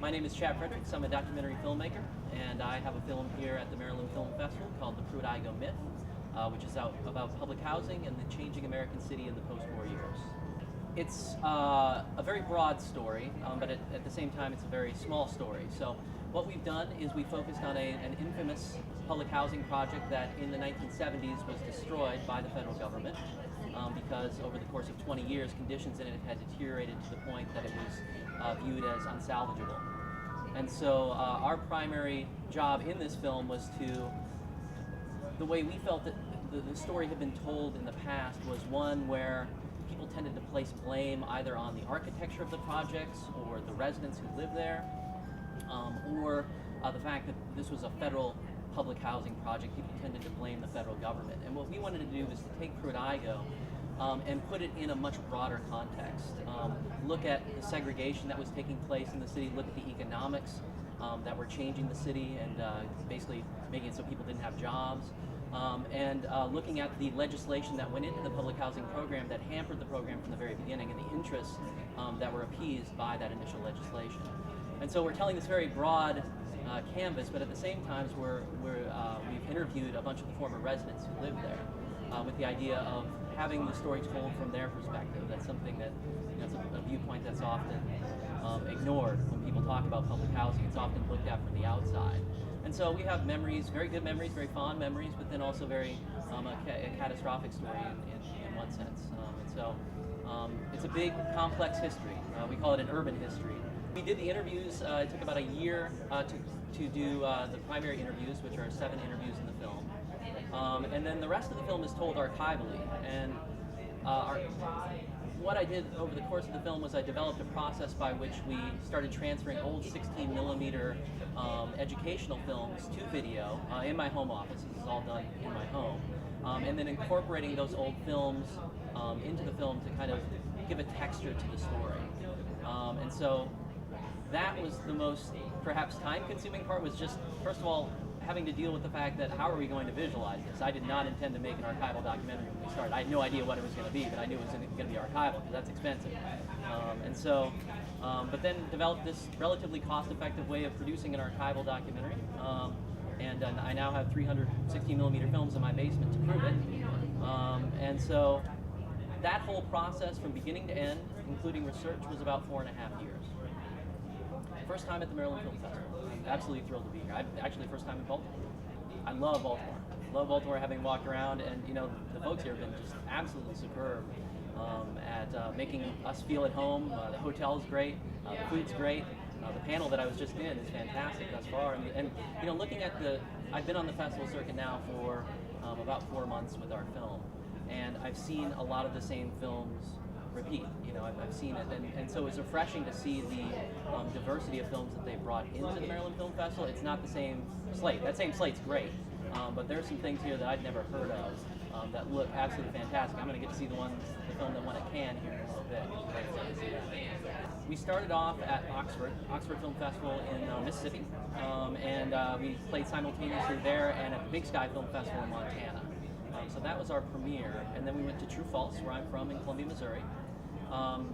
My name is Chad Friedrichs. I'm a documentary filmmaker, and I have a film here at the Maryland Film Festival called the Pruitt-Igoe Myth, which is about public housing and the changing American city in the post-war years. It's a very broad story, but at the same time it's a very small story. So what we've done is we focused on an infamous public housing project that in the 1970s was destroyed by the federal government because over the course of 20 years conditions in it had deteriorated to the point that it was viewed as unsalvageable. And so our primary job in this film was the way we felt that the story had been told in the past was one where people tended to place blame either on the architecture of the projects or the residents who live there, or the fact that this was a federal public housing project. People tended to blame the federal government. And what we wanted to do was to take Pruitt-Igoe and put it in a much broader context. Look at the segregation that was taking place in the city, look at the economics that were changing the city and basically making it so people didn't have jobs. And looking at the legislation that went into the public housing program that hampered the program from the very beginning and the interests that were appeased by that initial legislation. And so we're telling this very broad canvas, but at the same time we've interviewed a bunch of the former residents who lived there with the idea of having the story told from their perspective. That's something that, it's a viewpoint that's often ignored when people talk about public housing. It's often looked at from the outside. And so we have memories, very good memories, very fond memories, but then also very a catastrophic story in one sense. And so it's a big, complex history. We call it an urban history. We did the interviews. It took about a year to do the primary interviews, which are 7 interviews in the film. And then the rest of the film is told archivally. And what I did over the course of the film was I developed a process by which we started transferring old 16mm educational films to video in my home office. This is all done in my home. And then incorporating those old films into the film to kind of give a texture to the story. And so that was the most perhaps time-consuming part, was just, first of all, having to deal with the fact that how are we going to visualize this? I did not intend to make an archival documentary when we started. I had no idea what it was going to be, but I knew it was going to be archival because that's expensive. But then developed this relatively cost-effective way of producing an archival documentary. And I now have 316mm films in my basement to prove it. And so that whole process from beginning to end, including research, was about 4.5 years. First time at the Maryland Film Festival. I'm absolutely thrilled to be here. Actually, first time in Baltimore. I love Baltimore. Love Baltimore, having walked around, and the folks here have been just absolutely superb at making us feel at home. The hotel's great, the food's great. The panel that I was just in is fantastic thus far. And looking at I've been on the festival circuit now for about 4 months with our film, and I've seen a lot of the same films repeat. I've seen it, and so it's refreshing to see the diversity of films that they brought into the Maryland Film Festival. It's not the same slate. That same slate's great, but there's some things here that I'd never heard of that look absolutely fantastic. I'm going to get to see the film that won a CAmm here in a little bit. We started off at Oxford Film Festival in Mississippi, and we played simultaneously there and at the Big Sky Film Festival in Montana. So that was our premiere, and then we went to True False, where I'm from, in Columbia, Missouri.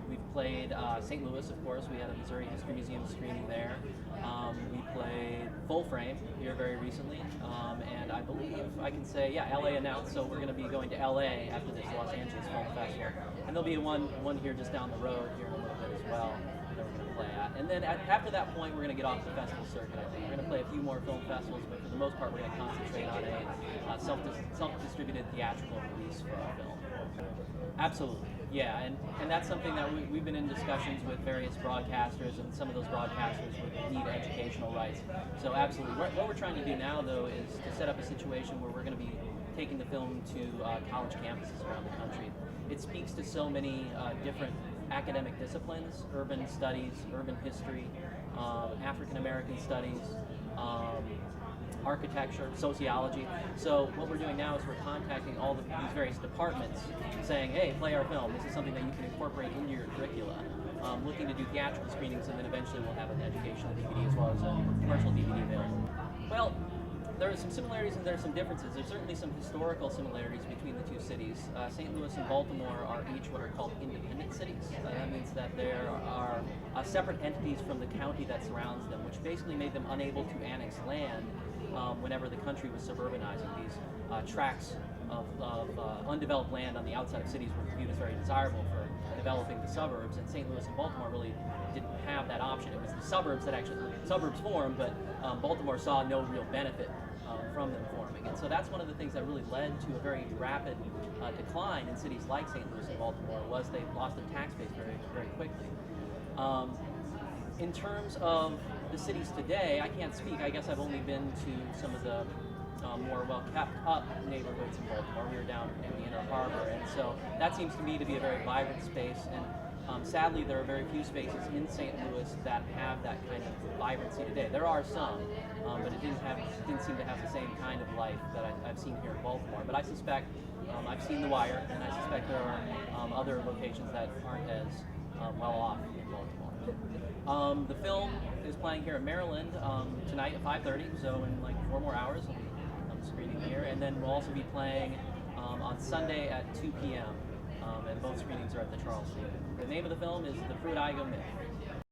We've played St. Louis, of course. We had a Missouri History Museum screening there. We played Full Frame here very recently, and I believe I can say, LA announced, so we're going to be going to LA after this Los Angeles Film Festival. And there'll be one here just down the road here in a little bit as well that we're going to play at. And then after that point, we're going to get off the festival circuit, I think. We're going to play a few more film festivals, but for the most part, we're going to concentrate on a self-distributed theatrical release for our film. Absolutely, yeah, and that's something that we've been in discussions with various broadcasters, and some of those broadcasters would need educational rights. So absolutely. What we're trying to do now, though, is to set up a situation where we're going to be taking the film to college campuses around the country. It speaks to so many different academic disciplines: urban studies, urban history, African American studies, architecture, sociology. So what we're doing now is we're contacting all these various departments saying, hey, play our film. This is something that you can incorporate into your curricula. Looking to do theatrical screenings, and then eventually we'll have an educational DVD as well as a commercial DVD available. Well, there are some similarities and there are some differences. There's certainly some historical similarities between the two cities. St. Louis and Baltimore are each what are called independent cities. That means that there are separate entities from the county that surrounds them, which basically made them unable to annex land whenever the country was suburbanizing. These tracts of undeveloped land on the outside of cities were viewed as very desirable for developing the suburbs, and St. Louis and Baltimore really didn't have that option. It was the suburbs that actually formed, but Baltimore saw no real benefit from them forming. And so that's one of the things that really led to a very rapid decline in cities like St. Louis and Baltimore, was they lost their tax base very, very quickly. In terms of the cities today, I can't speak. I guess I've only been to some of the more well-kept up neighborhoods in Baltimore. We were down in the Inner Harbor, and so that seems to me to be a very vibrant space. And sadly, there are very few spaces in St. Louis that have that kind of vibrancy today. There are some, but it didn't seem to have the same kind of life that I've seen here in Baltimore. But I suspect, I've seen The Wire, and I suspect there are other locations that aren't as well off in Baltimore. The film is playing here in Maryland tonight at 5:30, so in like 4 more hours I'll be screening here, and then we'll also be playing on Sunday at 2 p.m. And both screenings are at the Charles Theater. The name of the film is The Pruitt-Igoe Myth.